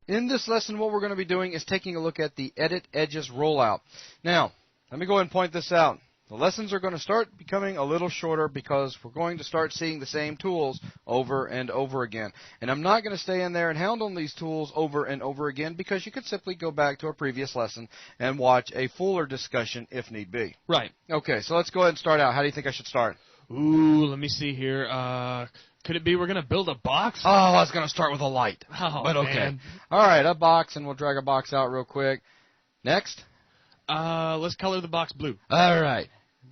In this lesson, what we're going to be doing is taking a look at the Edit Edges rollout. Now, let me go ahead and point this out. The lessons are going to start becoming a little shorter because we're going to start seeing the same tools over and over again. And I'm not going to stay in there and hound on these tools over and over again because you could simply go back to a previous lesson and watch a fuller discussion if need be. Right. Okay, so let's go ahead and start out. How do you think I should start? Ooh, let me see here. Could it be we're going to build a box? Oh, I was going to start with a light. Oh, but okay. man. All right, a box, and we'll drag a box out real quick. Next. Let's color the box blue. All right.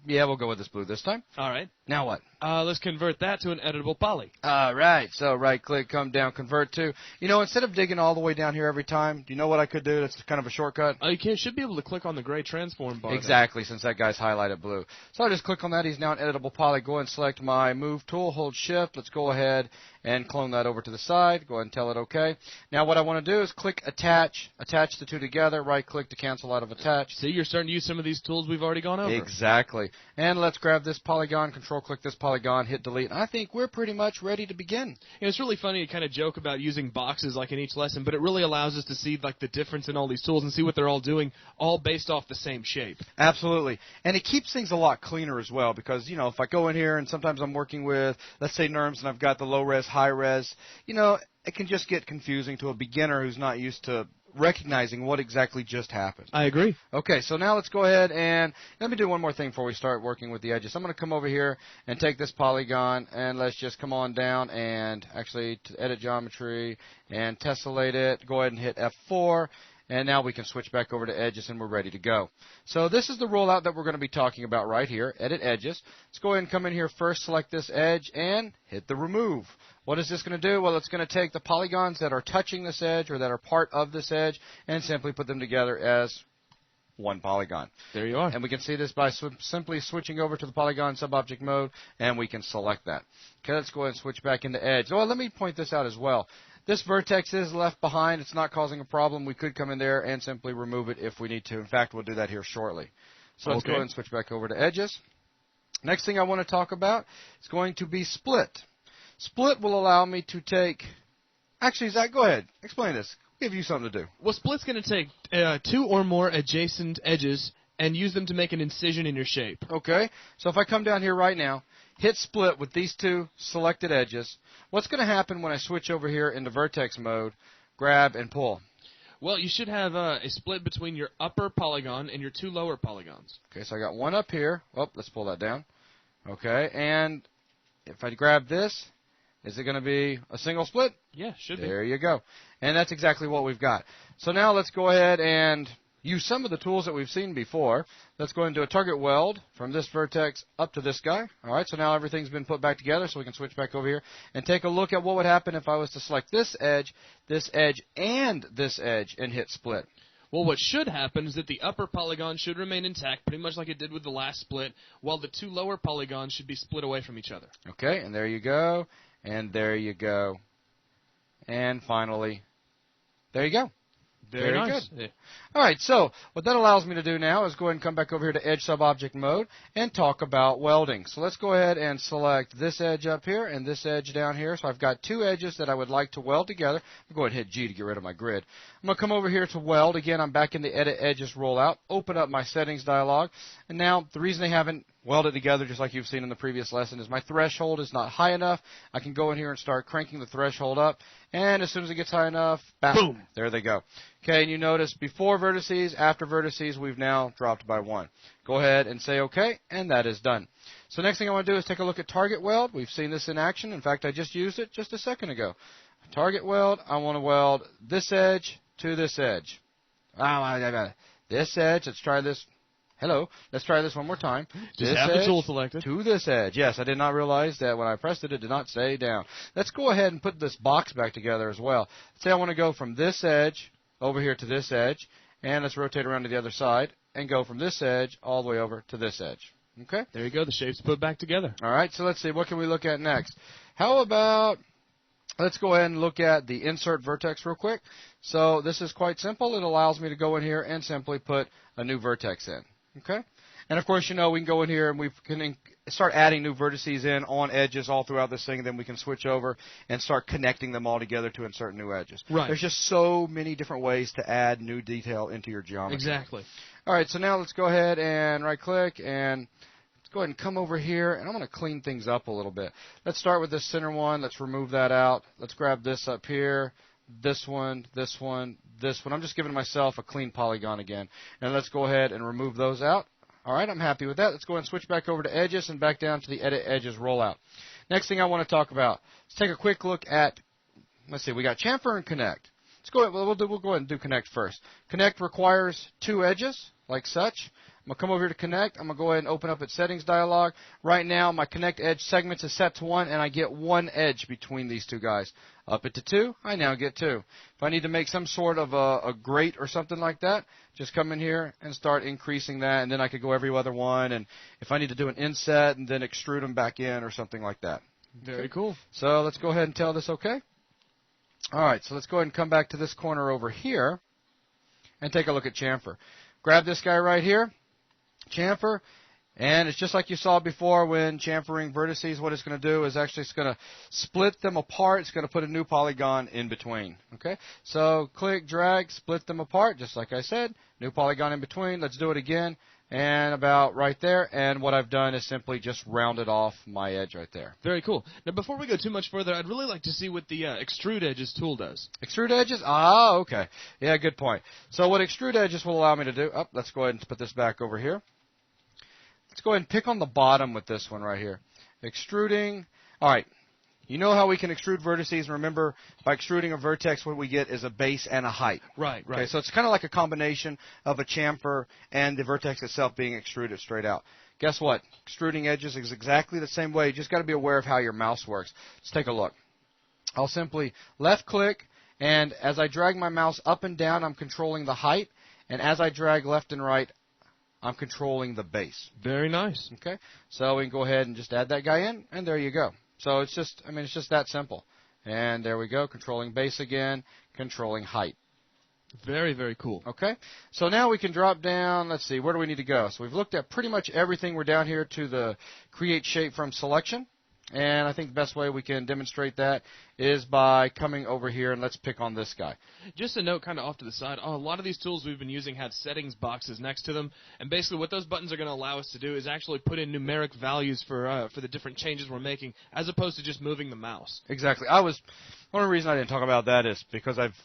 Yeah, we'll go with this blue this time. All right. Now what? Let's convert that to an editable poly. All right. So right-click, come down, convert to. You know, instead of digging all the way down here every time, do you know what I could do? That's kind of a shortcut. Should be able to click on the gray transform bar. Exactly, since that guy's highlighted blue. So I'll just click on that. He's now an editable poly. Go ahead and select my move tool, hold shift. Let's go ahead and clone that over to the side. Go ahead and tell it OK. Now what I want to do is click attach the two together. Right-click to cancel out of attach. See, you're starting to use some of these tools we've already gone over. Exactly. And let's grab this polygon, control-click this polygon, hit delete. I think we're pretty much ready to begin. And it's really funny to kind of joke about using boxes like in each lesson, but it really allows us to see like the difference in all these tools and see what they're all doing, all based off the same shape. Absolutely. And it keeps things a lot cleaner as well because, you know, if I go in here and sometimes I'm working with, let's say, NURMS and I've got the low-res, high-res, you know, it can just get confusing to a beginner who's not used to recognizing what exactly just happened. I agree. Okay, so now let's go ahead and let me do one more thing before we start working with the edges. I'm going to come over here and take this polygon and let's just come on down and actually to edit geometry and tessellate it. Go ahead and hit F4. And now we can switch back over to edges and we're ready to go. So this is the rollout that we're going to be talking about right here, edit edges. Let's go ahead and come in here first, select this edge, and hit the remove. What is this going to do? Well, it's going to take the polygons that are touching this edge or that are part of this edge and simply put them together as one polygon. There you are. And we can see this by simply switching over to the polygon subobject mode, and we can select that. Okay, let's go ahead and switch back into edge. Oh, let me point this out as well. This vertex is left behind. It's not causing a problem. We could come in there and simply remove it if we need to. In fact, we'll do that here shortly. So let's go ahead and switch back over to edges. Next thing I want to talk about is going to be split. Split will allow me to take... Actually, Zach, go ahead. Explain this. I'll give you something to do. Well, split's going to take two or more adjacent edges and use them to make an incision in your shape. Okay. So if I come down here right now, hit split with these two selected edges, what's going to happen when I switch over here into vertex mode, grab and pull? Well, you should have a split between your upper polygon and your two lower polygons. Okay, so I got one up here. Oh, let's pull that down. Okay, and if I grab this, is it going to be a single split? Yeah, should be. There you go. And that's exactly what we've got. So now let's go ahead and use some of the tools that we've seen before. Let's go into a target weld from this vertex up to this guy. All right, so now everything's been put back together, so we can switch back over here and take a look at what would happen if I was to select this edge, and this edge, and hit split. Well, what should happen is that the upper polygon should remain intact, pretty much like it did with the last split, while the two lower polygons should be split away from each other. Okay, and there you go, and there you go, and finally, there you go. Very nice. Good. Yeah. All right, so what that allows me to do now is go ahead and come back over here to Edge Subobject Mode and talk about welding. So let's go ahead and select this edge up here and this edge down here. So I've got two edges that I would like to weld together. I'll go ahead and hit G to get rid of my grid. I'm going to come over here to weld. Again, I'm back in the Edit Edges rollout. Open up my settings dialog. And now the reason they haven't welded together, just like you've seen in the previous lesson, is my threshold is not high enough. I can go in here and start cranking the threshold up, and as soon as it gets high enough, bam, boom, there they go. Okay, and you notice before vertices, after vertices, we've now dropped by one. Go ahead and say OK, and that is done. So next thing I want to do is take a look at target weld. We've seen this in action. In fact, I just used it just a second ago. Target weld, I want to weld this edge to this edge. This edge, let's try this. Hello, let's try this one more time. Just have the tool selected. To this edge. Yes, I did not realize that when I pressed it, it did not stay down. Let's go ahead and put this box back together as well. Let's say I want to go from this edge over here to this edge, and let's rotate around to the other side and go from this edge all the way over to this edge. Okay? There you go. The shape's put back together. All right, so let's see. What can we look at next? How about... Let's go ahead and look at the insert vertex real quick. So this is quite simple. It allows me to go in here and simply put a new vertex in. Okay? And, of course, we can go in here and we can start adding new vertices in on edges all throughout this thing. Then we can switch over and start connecting them all together to insert new edges. Right. There's just so many different ways to add new detail into your geometry. Exactly. All right, so now let's go ahead and right-click and let's go ahead and come over here. And I'm going to clean things up a little bit. Let's start with this center one. Let's remove that out. Let's grab this up here. This one, this one, this one. I'm just giving myself a clean polygon again. And let's go ahead and remove those out. All right, I'm happy with that. Let's go ahead and switch back over to Edges and back down to the Edit Edges rollout. Next thing I want to talk about, let's take a quick look at, let's see, we got chamfer and connect. Let's go ahead, we'll go ahead and do connect first. Connect requires 2 edges, like such. I'm going to come over here to connect. I'm going to go ahead and open up its settings dialog. Right now, my connect edge segments is set to 1, and I get 1 edge between these two guys. Up it to 2, I now get 2. If I need to make some sort of a grate or something like that, just come in here and start increasing that, and then I could go every other one. And if I need to do an inset and then extrude them back in or something like that. Very cool. So let's go ahead and tell this OK. All right, so let's go ahead and come back to this corner over here and take a look at chamfer. Grab this guy right here. Chamfer, and it's just like you saw before when chamfering vertices. What it's going to do is actually it's going to split them apart. It's going to put a new polygon in between. Okay, so click, drag, split them apart, just like I said. New polygon in between. Let's do it again, and about right there. And what I've done is simply just rounded off my edge right there. Very cool. Now, before we go too much further, I'd really like to see what the Extrude Edges tool does. Extrude Edges? Ah, okay. Yeah, good point. So what Extrude Edges will allow me to do, let's go ahead and put this back over here. Let's go ahead and pick on the bottom with this one right here. Extruding. All right. You know how we can extrude vertices. And remember, by extruding a vertex, what we get is a base and a height. Right, right. Okay, so it's kind of like a combination of a chamfer and the vertex itself being extruded straight out. Guess what? Extruding edges is exactly the same way. You just got to be aware of how your mouse works. Let's take a look. I'll simply left-click, and as I drag my mouse up and down, I'm controlling the height. And as I drag left and right, I'm controlling the base. Very nice. Okay, so we can go ahead and just add that guy in, and there you go. So it's just, it's just that simple. And there we go, controlling base again, controlling height. Very, very cool. Okay, so now we can drop down. Let's see, where do we need to go? So we've looked at pretty much everything. We're down here to the Create Shape from Selection. And I think the best way we can demonstrate that is by coming over here, and let's pick on this guy. Just a note kind of off to the side, a lot of these tools we've been using have settings boxes next to them, and basically what those buttons are going to allow us to do is actually put in numeric values for the different changes we're making, as opposed to just moving the mouse. Exactly. One of the reasons I didn't talk about that is because I've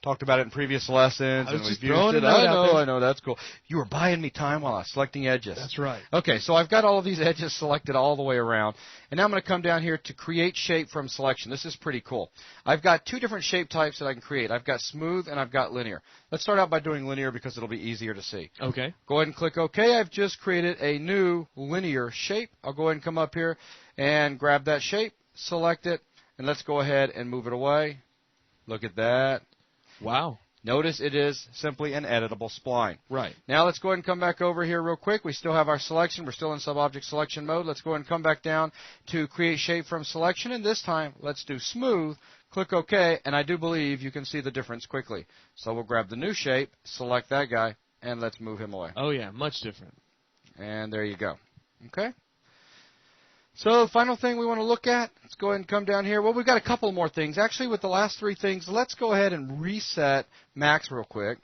talked about it in previous lessons, and we've used it. I know, that's cool. You were buying me time while I was selecting edges. That's right. Okay, so I've got all of these edges selected all the way around, and now I'm going to come down here to Create Shape from Selection. This is pretty cool. I've got 2 different shape types that I can create. I've got smooth and I've got linear. Let's start out by doing linear because it'll be easier to see. Okay. Go ahead and click OK. I've just created a new linear shape. I'll go ahead and come up here and grab that shape, select it, and let's go ahead and move it away. Look at that. Wow. Notice it is simply an editable spline. Right. Now let's go ahead and come back over here real quick. We still have our selection. We're still in sub-object selection mode. Let's go ahead and come back down to Create Shape from Selection. And this time, let's do Smooth. Click OK. And I do believe you can see the difference quickly. So we'll grab the new shape, select that guy, and let's move him away. Oh, yeah. Much different. And there you go. Okay. So the final thing we want to look at, let's go ahead and come down here. Well, we've got a couple more things. Actually, with the last 3 things, let's go ahead and reset Max real quick.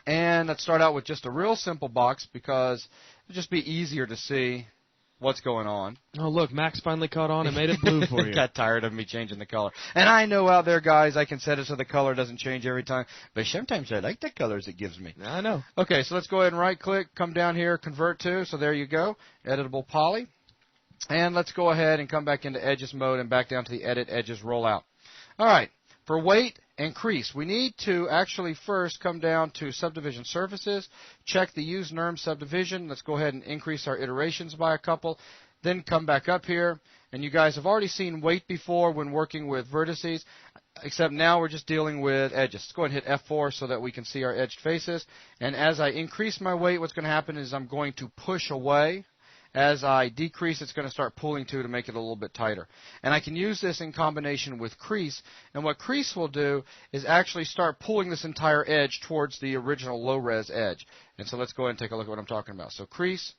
And let's start out with just a real simple box because it'll just be easier to see what's going on. Oh, look, Max finally caught on and made it blue for you. Got tired of me changing the color. And I know out there, guys, I can set it so the color doesn't change every time. But sometimes I like the colors it gives me. I know. Okay, so let's go ahead and right-click, come down here, Convert To. So there you go, Editable Poly. And let's go ahead and come back into Edges mode and back down to the Edit Edges rollout. All right, for weight and crease, we need to actually first come down to Subdivision Surfaces, check the Use NURM subdivision. Let's go ahead and increase our iterations by a couple. Then come back up here, and you guys have already seen weight before when working with vertices, except now we're just dealing with edges. Let's go ahead and hit F4 so that we can see our edged faces. And as I increase my weight, what's going to happen is I'm going to push away. as I decrease, it's going to start pulling to make it a little bit tighter. And I can use this in combination with crease. And what crease will do is actually start pulling this entire edge towards the original low-res edge. And so let's go ahead and take a look at what I'm talking about. So crease,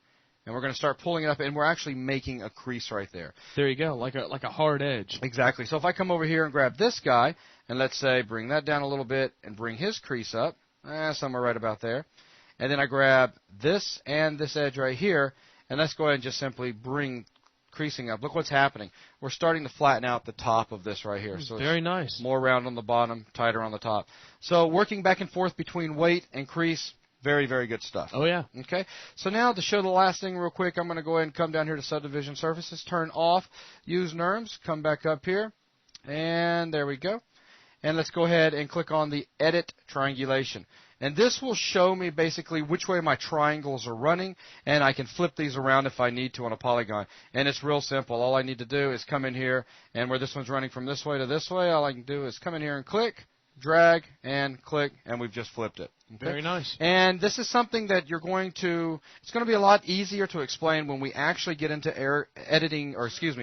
and we're going to start pulling it up, and we're actually making a crease right there. There you go, like a hard edge. Exactly. So if I come over here and grab this guy, and let's say bring that down a little bit and bring his crease up, somewhere right about there, and then I grab this and this edge right here, and let's go ahead and just simply bring creasing up. Look what's happening. We're starting to flatten out the top of this right here. So very nice. More round on the bottom, tighter on the top. So working back and forth between weight and crease, very, very good stuff. Oh, yeah. Okay. So now to show the last thing real quick, I'm going to go ahead and come down here to Subdivision Surfaces, turn off, use NURMS, come back up here, and there we go. And let's go ahead and click on the Edit Triangulation. And this will show me basically which way my triangles are running, and I can flip these around if I need to on a polygon. And it's real simple. All I need to do is come in here, and where this one's running from this way to this way, all I can do is come in here and click, drag, and click, and we've just flipped it. Okay? Very nice. And this is something that it's going to be a lot easier to explain when we actually get into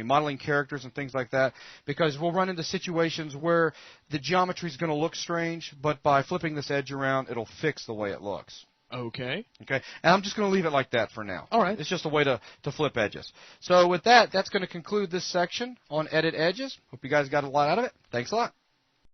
modeling characters and things like that, because we'll run into situations where the geometry is going to look strange, but by flipping this edge around, it'll fix the way it looks. Okay. Okay. And I'm just going to leave it like that for now. All right. It's just a way to flip edges. So with that, that's going to conclude this section on Edit Edges. Hope you guys got a lot out of it. Thanks a lot.